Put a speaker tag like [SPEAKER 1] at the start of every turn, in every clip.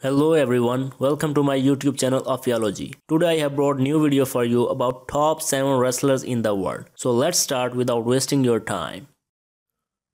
[SPEAKER 1] Hello everyone, welcome to my YouTube channel Afiology. Today I have brought new video for you about top 7 wrestlers in the world. So let's start without wasting your time.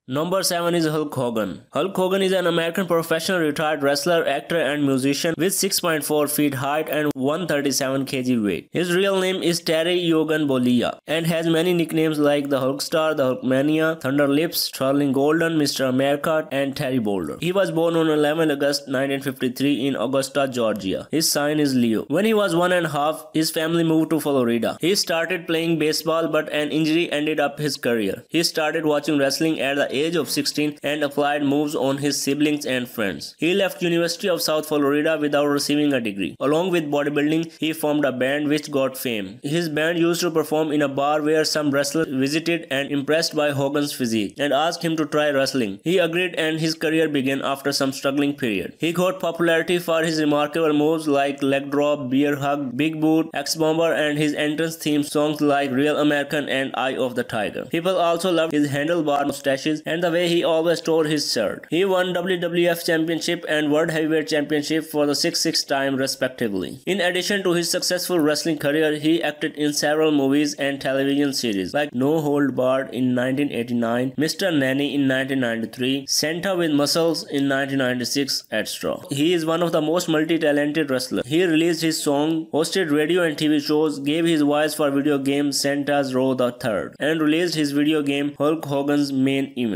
[SPEAKER 1] Number 7 is Hulk Hogan. Hulk Hogan is an American professional retired wrestler, actor and musician with 6.4 feet height and 137 kg weight. His real name is Terry Yogan Bolia and has many nicknames like the Hulkstar, the Hulkmania, Thunder Lips, Sterling Golden, Mr. America and Terry Boulder. He was born on 11 August 1953 in Augusta, Georgia. His sign is Leo. When he was 1.5, his family moved to Florida. He started playing baseball but an injury ended up his career. He started watching wrestling at the age of 16 and applied moves on his siblings and friends. He left University of South Florida without receiving a degree. Along with bodybuilding, he formed a band which got fame. His band used to perform in a bar where some wrestlers visited and impressed by Hogan's physique and asked him to try wrestling. He agreed and his career began after some struggling period. He got popularity for his remarkable moves like leg drop, bear hug, big boot, X-Bomber and his entrance theme songs like Real American and Eye of the Tiger. People also loved his handlebar mustaches and the way he always tore his shirt. He won WWF Championship and World Heavyweight Championship for the sixth time respectively. In addition to his successful wrestling career, he acted in several movies and television series like No Hold Barred in 1989, Mr. Nanny in 1993, Santa with Muscles in 1996, etc. He is one of the most multi-talented wrestlers. He released his song, hosted radio and TV shows, gave his voice for video game Santa's Row the Third, and released his video game Hulk Hogan's Main Event.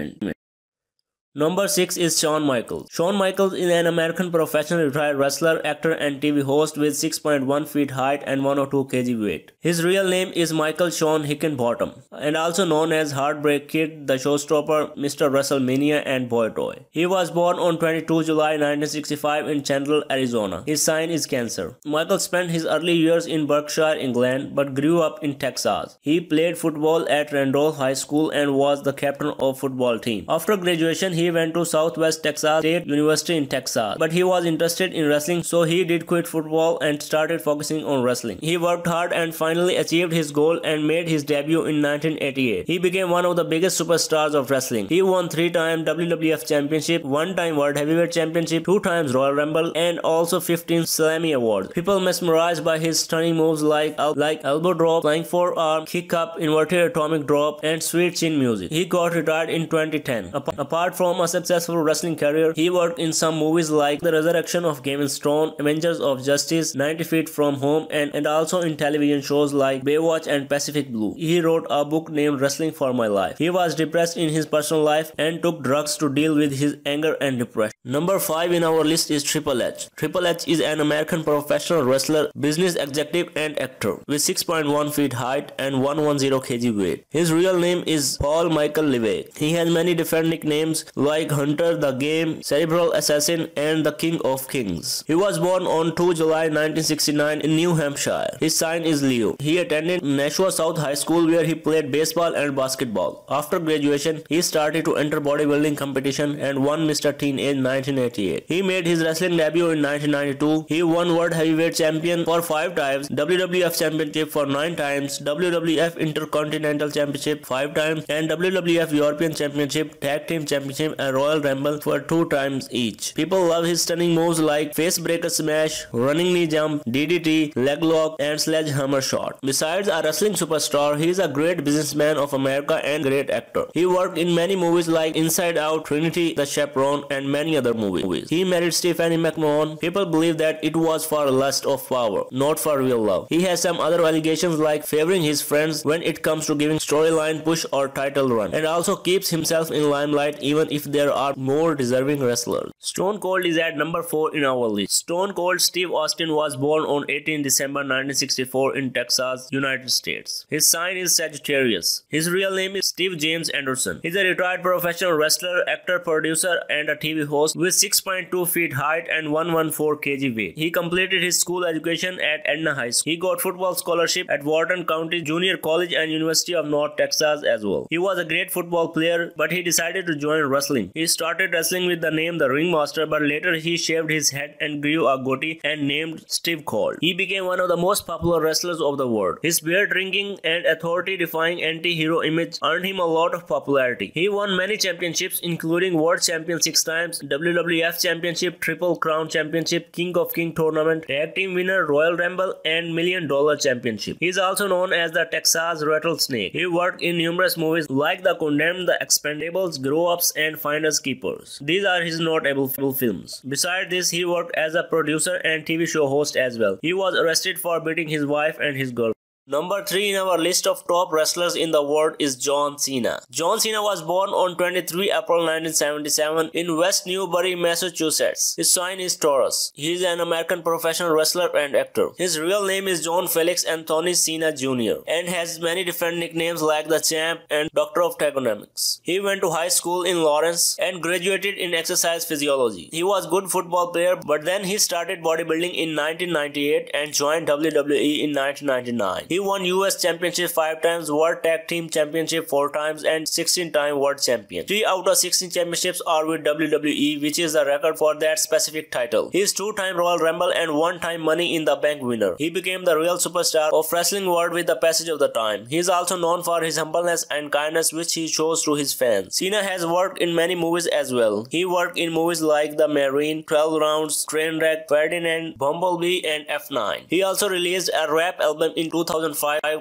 [SPEAKER 1] Number 6 is Shawn Michaels. Shawn Michaels is an American professional retired wrestler, actor and TV host with 6.1 feet height and 102 kg weight. His real name is Michael Shawn Hickenbottom and also known as Heartbreak Kid, the Showstopper, Mr. WrestleMania and Boy Toy. He was born on 22 July 1965 in Chandler, Arizona. His sign is Cancer. Michael spent his early years in Berkshire, England but grew up in Texas. He played football at Randolph High School and was the captain of football team. After graduation, he went to Southwest Texas State University in Texas, but he was interested in wrestling, so he did quit football and started focusing on wrestling. He worked hard and finally achieved his goal and made his debut in 1988. He became one of the biggest superstars of wrestling. He won 3-time WWF Championship, 1-time World Heavyweight Championship, 2 times Royal Rumble, and also 15 Slammy Awards. People mesmerized by his stunning moves like elbow drop, flying forearm, kick up, inverted atomic drop, and sweet chin music. He got retired in 2010. Apart from a successful wrestling career, he worked in some movies like The Resurrection of Game of Thrones, Avengers of Justice, 90 Feet from Home, and also in television shows like Baywatch and Pacific Blue. He wrote a book named Wrestling for My Life. He was depressed in his personal life and took drugs to deal with his anger and depression. Number 5 in our list is Triple H. Triple H is an American professional wrestler, business executive and actor with 6.1 feet height and 110 kg weight. His real name is Paul Michael Levesque. He has many different nicknames like Hunter, the Game, Cerebral Assassin, and the King of Kings. He was born on 2 July 1969 in New Hampshire. His sign is Leo. He attended Nashua South High School where he played baseball and basketball. After graduation, he started to enter bodybuilding competition and won Mr. Teen in 1988. He made his wrestling debut in 1992. He won World Heavyweight Champion for 5 times, WWF Championship for 9 times, WWF Intercontinental Championship 5 times, and WWF European Championship, Tag Team Championship, and Royal Rumble for 2 times each. People love his stunning moves like face breaker smash, running knee jump, DDT, leg lock, and sledgehammer shot. Besides a wrestling superstar, he is a great businessman of America and great actor. He worked in many movies like Inside Out, Trinity, The Chaperone, and many other movies. He married Stephanie McMahon. People believe that it was for lust of power, not for real love. He has some other allegations like favoring his friends when it comes to giving storyline push or title run, and also keeps himself in limelight even if there are more deserving wrestlers. Stone Cold is at number 4 in our list. Stone Cold Steve Austin was born on 18 December 1964 in Texas, United States. His sign is Sagittarius. His real name is Steve James Anderson. He is a retired professional wrestler, actor, producer, and a TV host with 6.2 feet height and 114 kg weight. He completed his school education at Edna High School. He got football scholarship at Wharton County Junior College and University of North Texas as well. He was a great football player, but he decided to join wrestling wrestling. He started wrestling with the name The Ringmaster, but later he shaved his head and grew a goatee and named Steve Cold. He became one of the most popular wrestlers of the world. His beer-drinking and authority-defying anti-hero image earned him a lot of popularity. He won many championships, including World Champion 6 times, WWF Championship, Triple Crown Championship, King of King Tournament, Tag Team winner, Royal Rumble, and $1 Million Championship. He is also known as the Texas Rattlesnake. He worked in numerous movies like The Condemned, The Expendables, Grow Ups, and Finders Keepers. These are his notable films. Besides this, he worked as a producer and TV show host as well. He was arrested for beating his wife and his girlfriend. Number 3 in our list of top wrestlers in the world is John Cena. John Cena was born on 23 April 1977 in West Newbury, Massachusetts. His sign is Taurus. He is an American professional wrestler and actor. His real name is John Felix Anthony Cena Jr. and has many different nicknames like The Champ and Doctor of Trigonometrics. He went to high school in Lawrence and graduated in exercise physiology. He was a good football player, but then he started bodybuilding in 1998 and joined WWE in 1999. He won US Championship 5 times, World Tag Team Championship 4 times, and 16-time World Champion. 3 out of 16 championships are with WWE, which is the record for that specific title. He is 2-time Royal Rumble and 1-time Money in the Bank winner. He became the real superstar of wrestling world with the passage of the time. He is also known for his humbleness and kindness, which he shows to his fans. Cena has worked in many movies as well. He worked in movies like The Marine, 12 Rounds, Trainwreck, Ferdinand, Bumblebee, and F9. He also released a rap album in 2005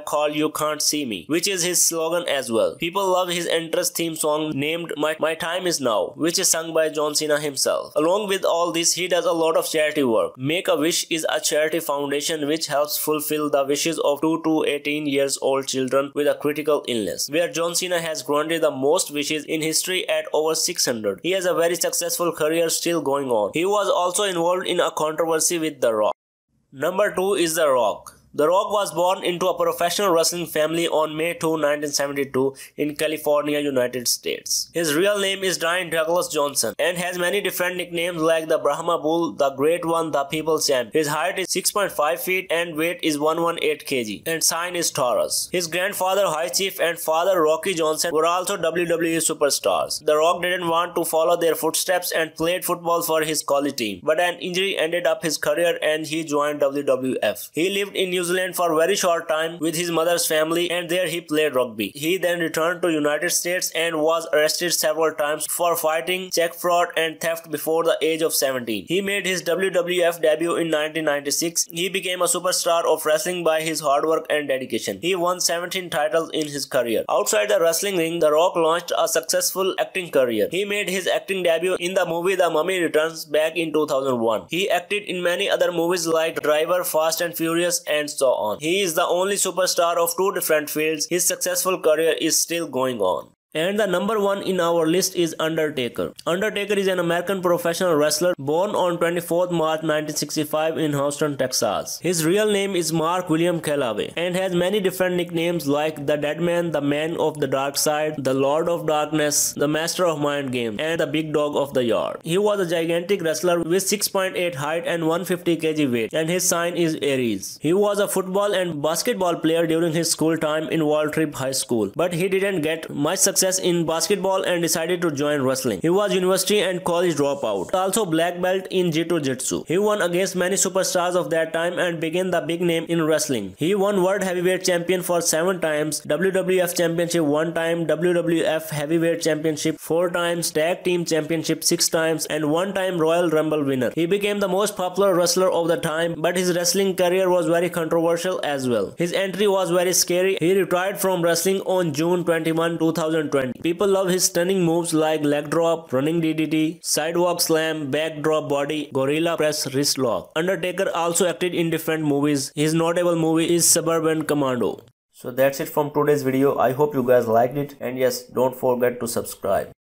[SPEAKER 1] called You Can't See Me, which is his slogan as well. People love his entrance theme song named My Time Is Now, which is sung by John Cena himself. Along with all this, he does a lot of charity work. Make-A-Wish is a charity foundation which helps fulfill the wishes of 2 to 18 years old children with a critical illness, where John Cena has granted the most wishes in history at over 600. He has a very successful career still going on. He was also involved in a controversy with The Rock. Number 2 is The Rock. The Rock was born into a professional wrestling family on May 2, 1972 in California, United States. His real name is Dwayne Douglas Johnson and has many different nicknames like the Brahma Bull, the Great One, the People's Champ. His height is 6.5 feet and weight is 118 kg and sign is Taurus. His grandfather High Chief and father Rocky Johnson were also WWE superstars. The Rock didn't want to follow their footsteps and played football for his college team, but an injury ended up his career and he joined WWF. He lived in New Zealand for a very short time with his mother's family and there he played rugby. He then returned to United States and was arrested several times for fighting, check fraud and theft before the age of 17. He made his WWF debut in 1996. He became a superstar of wrestling by his hard work and dedication. He won 17 titles in his career. Outside the wrestling ring, The Rock launched a successful acting career. He made his acting debut in the movie The Mummy Returns back in 2001. He acted in many other movies like Driver, Fast and Furious and so on. He is the only superstar of 2 different fields. His successful career is still going on. And the number 1 in our list is Undertaker. Undertaker is an American professional wrestler born on 24th March 1965 in Houston, Texas. His real name is Mark William Calloway and has many different nicknames like the Deadman, the Man of the Dark Side, the Lord of Darkness, the Master of Mind Games, and the Big Dog of the Yard. He was a gigantic wrestler with 6.8 height and 150 kg weight, and his sign is Aries. He was a football and basketball player during his school time in Waltrip High School, but he didn't get much success in basketball and decided to join wrestling. He was university and college dropout. Also black belt in Jiu-Jitsu. He won against many superstars of that time and became the big name in wrestling. He won World Heavyweight Champion for 7 times, WWF Championship 1 time, WWF Heavyweight Championship 4 times, Tag Team Championship 6 times, and 1-time Royal Rumble winner. He became the most popular wrestler of the time, but his wrestling career was very controversial as well. His entry was very scary. He retired from wrestling on June 21, 2020. People love his stunning moves like leg drop, running DDT, sidewalk slam, backdrop body, gorilla press, wrist lock. Undertaker also acted in different movies. His notable movie is Suburban Commando. So that's it from today's video. I hope you guys liked it, and yes, don't forget to subscribe.